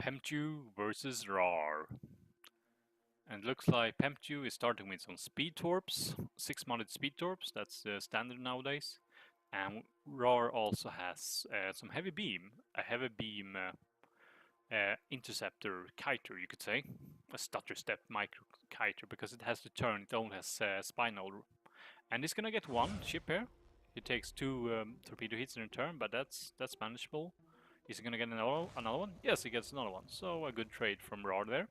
Pemtyu versus raaar. And it looks like Pemtyu is starting with some speed torps, 6 modded speed torps, that's standard nowadays. And raaar also has some heavy beam, a heavy beam interceptor kiter, you could say. A stutter step micro kiter, because it has to turn, it only has spinal. And it's gonna get one ship here. It takes 2 torpedo hits in a turn, but that's manageable. Is he gonna get another one? Yes, he gets another one. So a good trade from raaar there.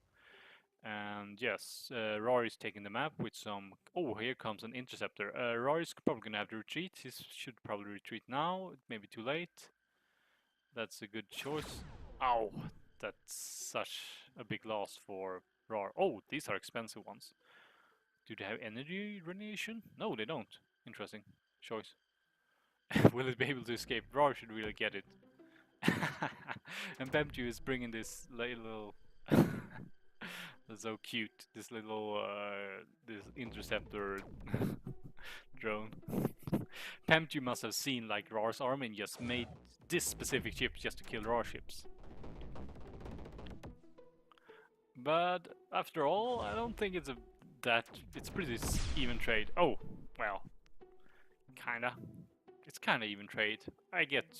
And yes, raaar is taking the map with some... Oh, here comes an interceptor. raaar is probably gonna have to retreat. He should probably retreat now. It may be too late. That's a good choice. Ow! That's such a big loss for raaar. Oh, these are expensive ones. Do they have energy radiation? No, they don't. Interesting choice. Will it be able to escape? raaar should really get it. And Pemtyu is bringing this little... That's so cute. This little this interceptor drone. Pemtyu must have seen like raaar's army and just made this specific ship just to kill raaar ships. But after all, I don't think it's it's pretty even trade. Oh, well, kinda. It's kinda even trade. I get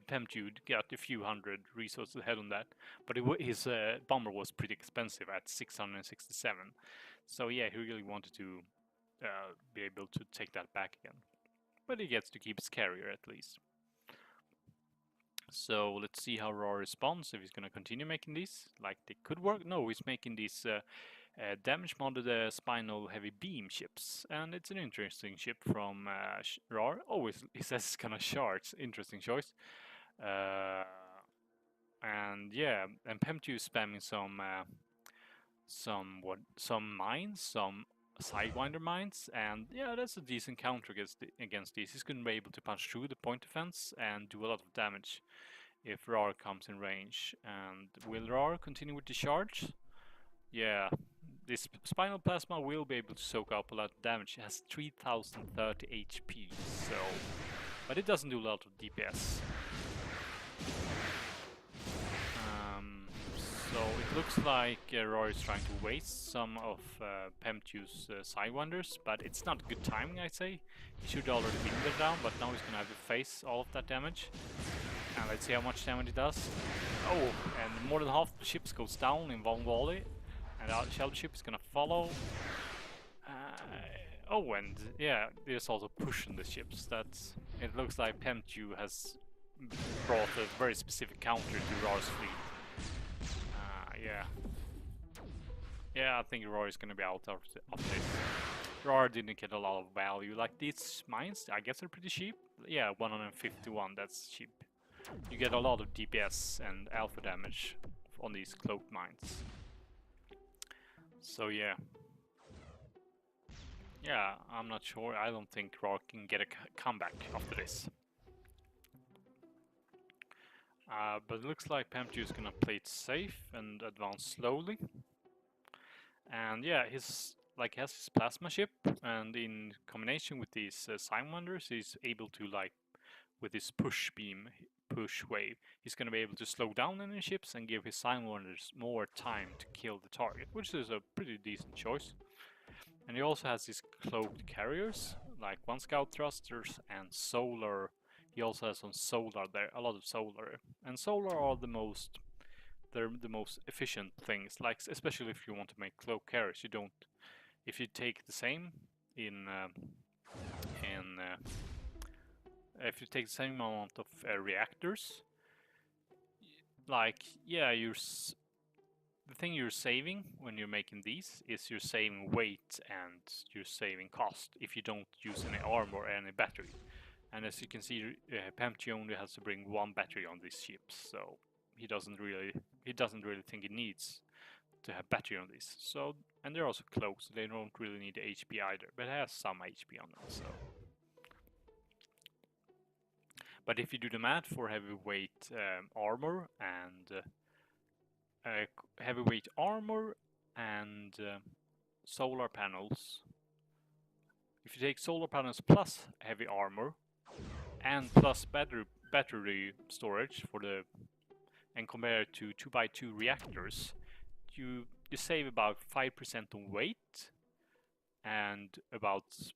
Pemtyu got a few hundred resources ahead on that, but his bomber was pretty expensive at 667. So yeah, he really wanted to be able to take that back again. But he gets to keep his carrier at least. So let's see how raaar responds, if he's gonna continue making these. Like they could work. No, he's making these damage modded spinal heavy beam ships, and it's an interesting ship from raaar. Oh, he says it's gonna charge. Interesting choice. And yeah, and Pemtyu is spamming some mines, some sidewinder mines, and yeah, that's a decent counter against these. He's gonna be able to punch through the point defense and do a lot of damage if raaar comes in range. And will raaar continue with the charge? Yeah, this spinal plasma will be able to soak up a lot of damage. It has 3030 HP, so... But it doesn't do a lot of DPS. So it looks like raaar is trying to waste some of Pemtyu's sidewinders, but it's not good timing, I'd say. He should already been there down, but now he's gonna have to face all of that damage. And let's see how much damage it does. Oh, and more than half the ships goes down in one volley. And the shelter ship is gonna follow. Oh, and yeah, there's also push on the ships. It looks like Pemtyu has brought a very specific counter to raaar's fleet. Yeah. Yeah, I think raaar is gonna be out of this. raaar didn't get a lot of value. Like these mines, I guess they're pretty cheap. Yeah, 151, that's cheap. You get a lot of DPS and alpha damage on these cloaked mines. So yeah. Yeah, I'm not sure. I don't think raaar can get a comeback after this. But it looks like Pemtyu is gonna play it safe and advance slowly. And yeah, he has his plasma ship, and in combination with these sidewinders, he's able to, like, with his push beam, push wave, he's gonna be able to slow down enemy ships and give his sidewinders more time to kill the target, which is a pretty decent choice. And he also has these cloaked carriers, like 1 scout thrusters and solar. He also has some solar there, a lot of solar. And solar are they're the most efficient things, like especially if you want to make cloak carriers. You don't, if you take the same if you take the same amount of reactors, like, yeah, the thing you're saving when you're making these is you're saving weight and you're saving cost if you don't use any armor or any battery. And as you can see, Pemtyu only has to bring 1 battery on these ships, so he doesn't really think he needs to have battery on these. So, and they're also cloaked, so they don't really need HP either, but it has some HP on them. So, but if you do the math for heavyweight armor and solar panels, if you take solar panels plus heavy armor and plus battery storage for the and compare it to 2x2 reactors, you save about 5% on weight and about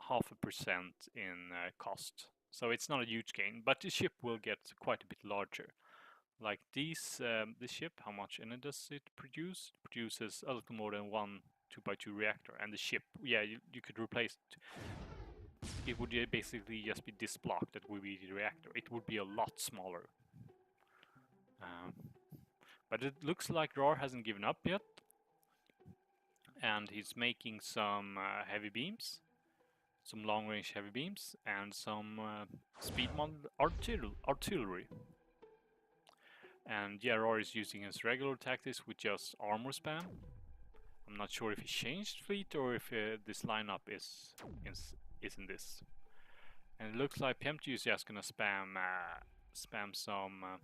0.5% in cost. So it's not a huge gain, but the ship will get quite a bit larger. Like this ship, how much energy does it produce? It produces a little more than one 2x2 reactor, and the ship, yeah, you could replace it. It would basically just be this block that would be the reactor. It would be a lot smaller. But it looks like raaar hasn't given up yet, and he's making some heavy beams, some long-range heavy beams, and some speed mod artillery. And yeah, raaar is using his regular tactics with just armor spam. I'm not sure if he changed fleet or if this lineup is in this. And it looks like Pemtyu is just gonna spam some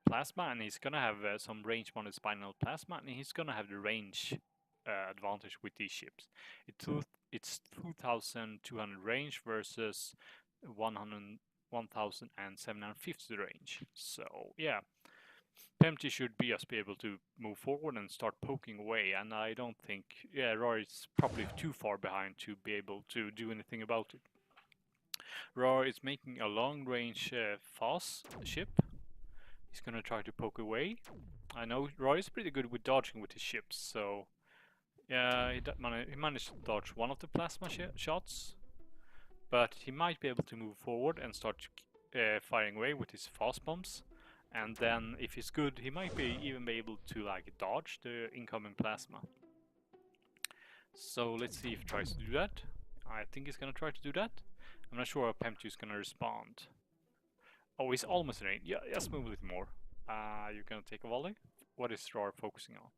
plasma, and he's gonna have some range mounted spinal plasma, and he's gonna have the range advantage with these ships. It's 2,200 range versus 1,750 range. So yeah, Pemtyu should just be able to move forward and start poking away, and I don't think, yeah, raaar is probably too far behind to be able to do anything about it. raaar is making a long-range fast ship. He's gonna try to poke away. I know raaar is pretty good with dodging with his ships, so yeah, he managed to dodge one of the plasma shots, but he might be able to move forward and start firing away with his fast bombs. And then, if he's good, he might even be able to like dodge the incoming plasma. So let's see if he tries to do that. I think he's gonna try to do that. I'm not sure how Pemtyu is gonna respond. Oh, he's almost in range. Yeah, just move a little more. You're gonna take a volley? What is raaar focusing on?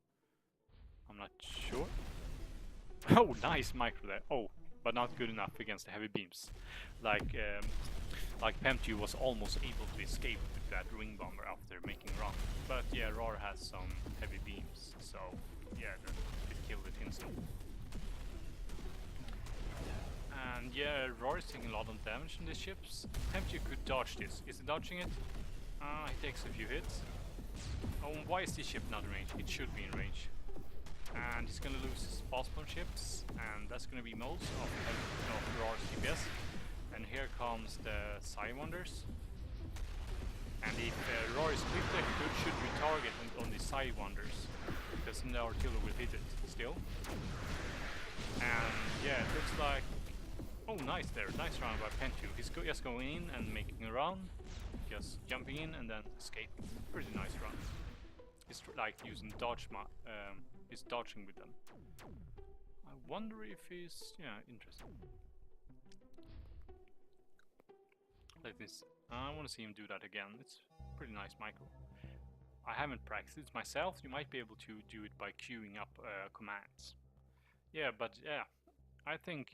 I'm not sure. Oh, nice micro there. Oh, but not good enough against the heavy beams. Like Pemtyu was almost able to escape with that ring bomber after making run. But yeah, raaar has some heavy beams, so yeah, it killed it instantly. And yeah, raaar is taking a lot of damage in these ships. Pemtyu could dodge this. Is he dodging it? He takes a few hits. Oh, why is this ship not in range? It should be in range. And he's gonna lose his fast bomb ships, and that's gonna be most of raaar's DPS. And here comes the Sidewinders. And if raaar is quick, he should retarget on the Sidewinders, because then the artillery will hit it still. And yeah, it looks like, oh, nice there, nice round by Pemtyu. He's just going in and making a run, just jumping in and then escaping. Pretty nice run. He's like using dodge, he's dodging with them. I wonder if he's, yeah, interesting. Like this, I want to see him do that again. It's pretty nice micro. I haven't practiced it myself. You might be able to do it by queuing up commands. Yeah, but yeah, I think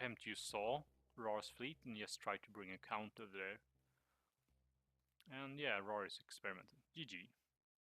Pemtyu saw raaar's fleet and just tried to bring a counter there. And yeah, raaar is experimenting. GG.